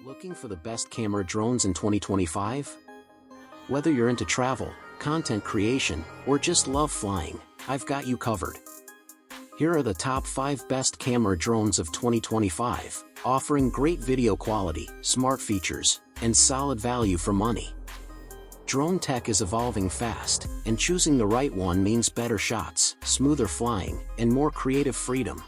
Looking for the best camera drones in 2025? Whether you're into travel, content creation, or just love flying, I've got you covered. Here are the top 5 best camera drones of 2025, offering great video quality, smart features, and solid value for money. Drone tech is evolving fast, and choosing the right one means better shots, smoother flying, and more creative freedom.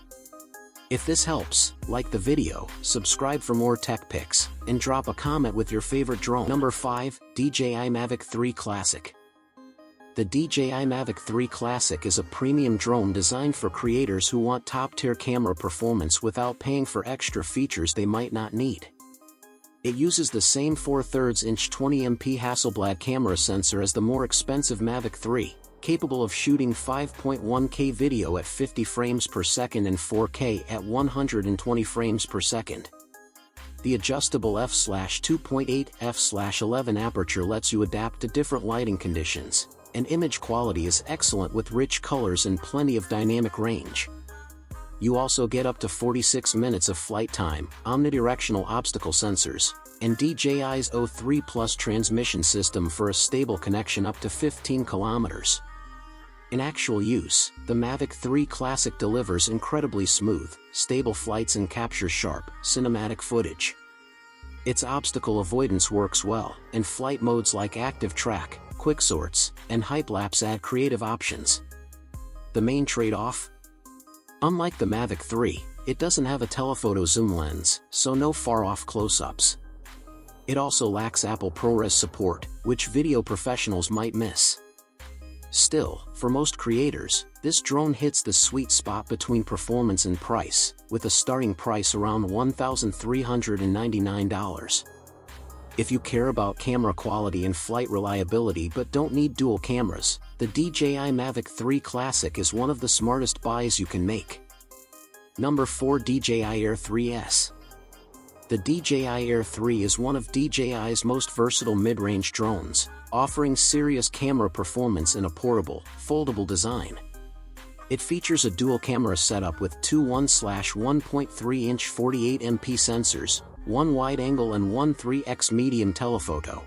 If this helps, like the video, subscribe for more tech pics, and drop a comment with your favorite drone. Number 5, DJI Mavic 3 Classic. The DJI Mavic 3 Classic is a premium drone designed for creators who want top-tier camera performance without paying for extra features they might not need. It uses the same 4/3-inch 20MP Hasselblad camera sensor as the more expensive Mavic 3. Capable of shooting 5.1K video at 50 frames per second and 4K at 120 frames per second. The adjustable f/2.8 f/11 aperture lets you adapt to different lighting conditions, and image quality is excellent with rich colors and plenty of dynamic range. You also get up to 46 minutes of flight time, omnidirectional obstacle sensors, and DJI's O3 Plus transmission system for a stable connection up to 15 kilometers. In actual use, the Mavic 3 Classic delivers incredibly smooth, stable flights and captures sharp, cinematic footage. Its obstacle avoidance works well, and flight modes like active track, quick sorts, and hyperlapse add creative options. The main trade-off? Unlike the Mavic 3, it doesn't have a telephoto zoom lens, so no far-off close-ups. It also lacks Apple ProRes support, which video professionals might miss. Still, for most creators, this drone hits the sweet spot between performance and price, with a starting price around $1,399. If you care about camera quality and flight reliability but don't need dual cameras, the DJI Mavic 3 Classic is one of the smartest buys you can make. Number 4, DJI Air 3S. The DJI Air 3 is one of DJI's most versatile mid-range drones, offering serious camera performance in a portable, foldable design. It features a dual camera setup with two 1/1.3-inch 48MP sensors, one wide-angle and one 3x medium telephoto.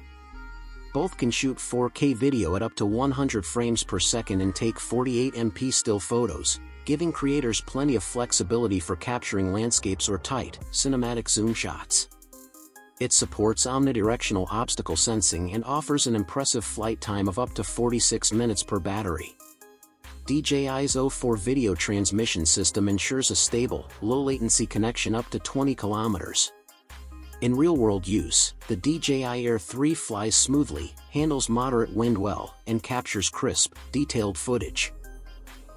Both can shoot 4K video at up to 100 frames per second and take 48MP still photos, giving creators plenty of flexibility for capturing landscapes or tight, cinematic zoom shots. It supports omnidirectional obstacle sensing and offers an impressive flight time of up to 46 minutes per battery. DJI's O4 video transmission system ensures a stable, low-latency connection up to 20 kilometers. In real-world use, the DJI Air 3 flies smoothly, handles moderate wind well, and captures crisp, detailed footage.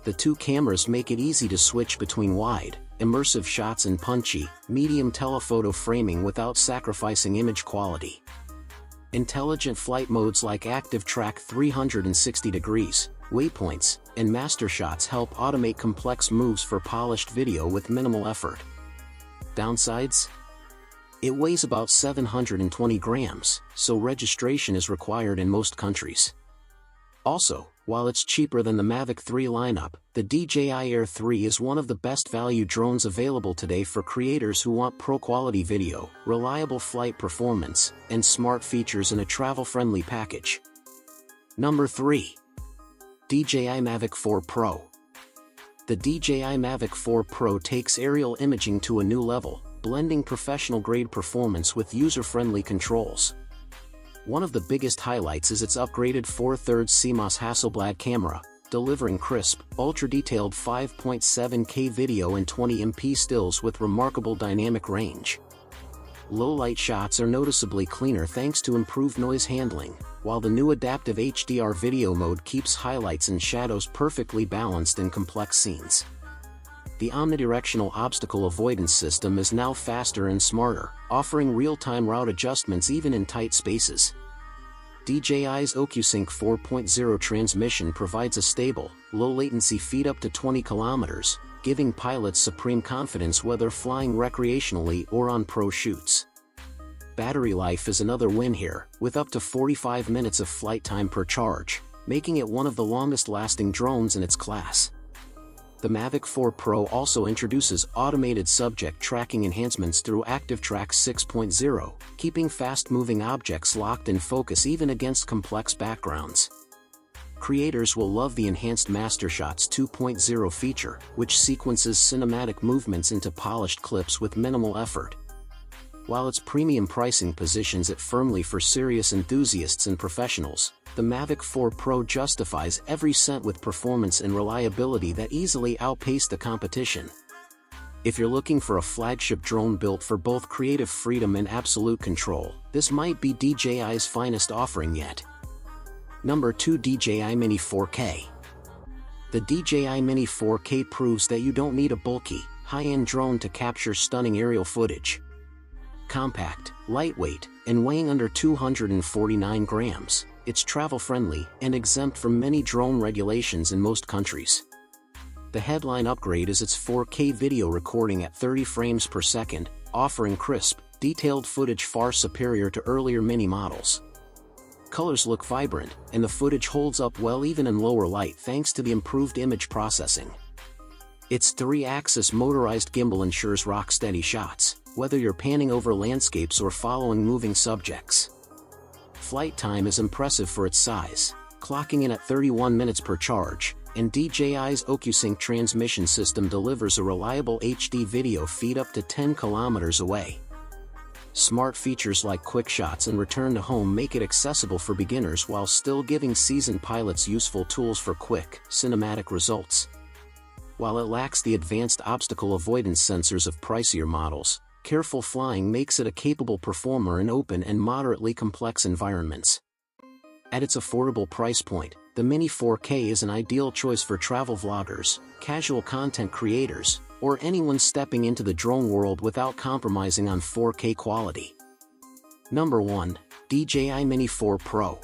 The two cameras make it easy to switch between wide, immersive shots and punchy, medium telephoto framing without sacrificing image quality. Intelligent flight modes like Active Track 360 degrees, waypoints, and master shots help automate complex moves for polished video with minimal effort. Downsides? It weighs about 720 grams, so registration is required in most countries. Also, while it's cheaper than the Mavic 3 lineup, the DJI Air 3 is one of the best value drones available today for creators who want pro-quality video, reliable flight performance, and smart features in a travel-friendly package. Number 3. DJI Mavic 4 Pro. The DJI Mavic 4 Pro takes aerial imaging to a new level, blending professional-grade performance with user-friendly controls. One of the biggest highlights is its upgraded 4/3 CMOS Hasselblad camera, delivering crisp, ultra-detailed 5.7K video and 20MP stills with remarkable dynamic range. Low-light shots are noticeably cleaner thanks to improved noise handling, while the new adaptive HDR video mode keeps highlights and shadows perfectly balanced in complex scenes. The omnidirectional obstacle avoidance system is now faster and smarter, offering real-time route adjustments even in tight spaces. DJI's OcuSync 4.0 transmission provides a stable, low-latency feed up to 20 kilometers, giving pilots supreme confidence whether flying recreationally or on pro shoots. Battery life is another win here, with up to 45 minutes of flight time per charge, making it one of the longest-lasting drones in its class. The Mavic 4 Pro also introduces automated subject tracking enhancements through ActiveTrack 6.0, keeping fast-moving objects locked in focus even against complex backgrounds. Creators will love the enhanced MasterShots 2.0 feature, which sequences cinematic movements into polished clips with minimal effort. While its premium pricing positions it firmly for serious enthusiasts and professionals, the Mavic 4 Pro justifies every cent with performance and reliability that easily outpace the competition. If you're looking for a flagship drone built for both creative freedom and absolute control, this might be DJI's finest offering yet. Number 2, DJI Mini 4K. The DJI Mini 4K proves that you don't need a bulky, high-end drone to capture stunning aerial footage. Compact, lightweight, and weighing under 249 grams, it's travel-friendly and exempt from many drone regulations in most countries. The headline upgrade is its 4K video recording at 30 frames per second, offering crisp, detailed footage far superior to earlier Mini models. Colors look vibrant, and the footage holds up well even in lower light thanks to the improved image processing. Its 3-axis motorized gimbal ensures rock-steady shots, whether you're panning over landscapes or following moving subjects. Flight time is impressive for its size, clocking in at 31 minutes per charge, and DJI's OcuSync transmission system delivers a reliable HD video feed up to 10 kilometers away. Smart features like quick shots and return to home make it accessible for beginners while still giving seasoned pilots useful tools for quick, cinematic results. While it lacks the advanced obstacle avoidance sensors of pricier models, careful flying makes it a capable performer in open and moderately complex environments. At its affordable price point, the Mini 4K is an ideal choice for travel vloggers, casual content creators, or anyone stepping into the drone world without compromising on 4K quality. Number 1, DJI Mini 4 Pro.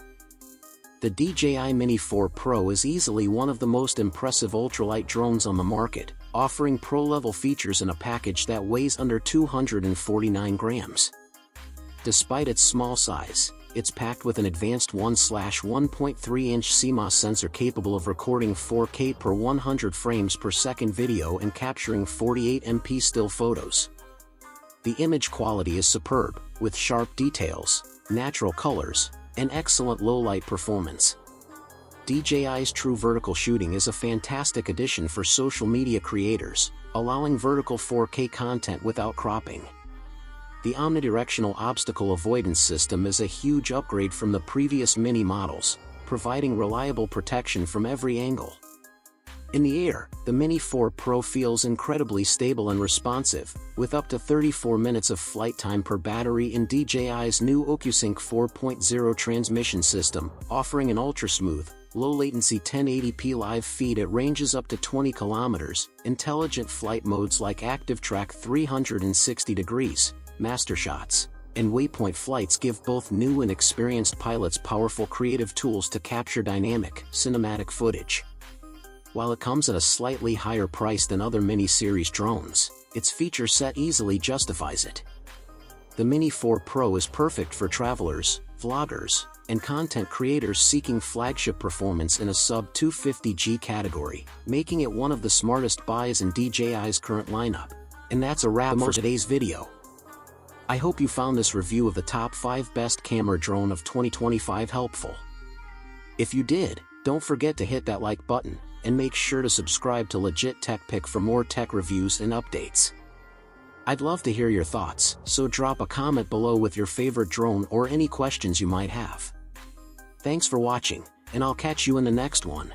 The DJI Mini 4 Pro is easily one of the most impressive ultralight drones on the market, offering pro-level features in a package that weighs under 249 grams. Despite its small size, it's packed with an advanced 1/1.3-inch CMOS sensor capable of recording 4K per 100 frames per second video and capturing 48 MP still photos. The image quality is superb, with sharp details, natural colors, and excellent low-light performance. DJI's true vertical shooting is a fantastic addition for social media creators, allowing vertical 4K content without cropping. The omnidirectional obstacle avoidance system is a huge upgrade from the previous Mini models, providing reliable protection from every angle. In the air, the Mini 4 Pro feels incredibly stable and responsive, with up to 34 minutes of flight time per battery in DJI's new OcuSync 4.0 transmission system, offering an ultra-smooth, low-latency 1080p live feed at ranges up to 20 kilometers, intelligent flight modes like ActiveTrack 360 degrees, MasterShots, and waypoint flights give both new and experienced pilots powerful creative tools to capture dynamic, cinematic footage. While it comes at a slightly higher price than other Mini series drones, its feature set easily justifies it. The Mini 4 Pro is perfect for travelers, vloggers, and content creators seeking flagship performance in a sub-250G category, making it one of the smartest buys in DJI's current lineup. And that's a wrap for today's video. I hope you found this review of the top 5 best camera drone of 2025 helpful. If you did, don't forget to hit that like button, and make sure to subscribe to Legit Tech Pick for more tech reviews and updates. I'd love to hear your thoughts, so drop a comment below with your favorite drone or any questions you might have. Thanks for watching, and I'll catch you in the next one.